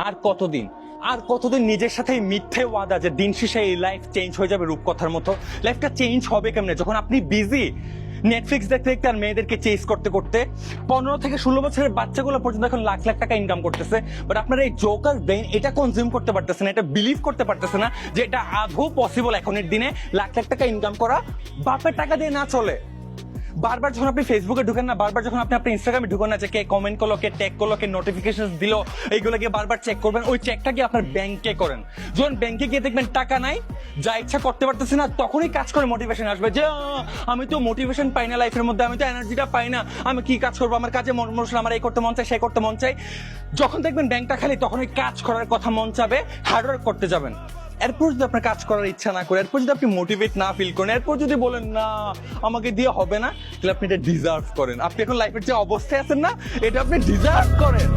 আর কতদিন আর কতদিন নিজের সাথে এই মিথ্যে ওয়াদা যে দিন শেষে এই লাইফ চেঞ্জ হয়ে যাবে রূপকথার মতো? লাইফটা চেঞ্জ হবে কেমনে যখন আপনি বিজি নেটফ্লিক্স দেখতে দেখতে আর মেয়েদেরকে চেস করতে করতে? 15 থেকে 16 বছরের বাচ্চাগুলো পর্যন্ত এখন লাখ লাখ টাকা ইনকাম করতেছে, বাট আপনার এই জোকার ব্রেইন এটা কনজিউম করতে পারতেছে না, এটা বিলিভ করতে পারতেছে না যে এটা আদৌ পসিবল এখনের দিনে লাখ লাখ টাকা ইনকাম করা বাপের টাকা দিয়ে না চলে। বারবার যখন আপনি ফেসবুকে ঢুকেন না, বারবার যখন আপনি আপনার ইনস্টাগ্রামে ঢুকেন না, যে কে কমেন্ট করলো, কে ট্যাগ করলো, কে নোটিফিকেশন দিল, এইগুলোকে বারবার চেক করবেন। ওই চেকটা কি আপনার ব্যাংকে করেন। যখন ব্যাংকে গিয়ে দেখবেন টাকা নাই, যা ইচ্ছা করতে পারতেছি না, তখনই কাজ করে মোটিভেশন আসবে যে আমি তো মোটিভেশন পাই না লাইফের মধ্যে, আমি তো এনার্জিটা পাই না, আমি কি কাজ করবো, আমার কাজে মন বসলে আমার এই করতে মন চাই, সেই করতে মন চাই। যখন দেখবেন ব্যাংকটা খালি, তখনই কাজ করার কথা মন চাবে, হার্ডওয়ার্ক করতে যাবেন। এরপর যদি আপনার কাজ করার ইচ্ছা না করে, এরপর যদি আপনি মোটিভেট না ফিল করেন, এরপর যদি বলেন না আমাকে দিয়ে হবে না, তাহলে আপনি এটা ডিজার্ভ করেন। আপনি এখন লাইফের যে অবস্থায় আছেন না, এটা আপনি ডিজার্ভ করেন।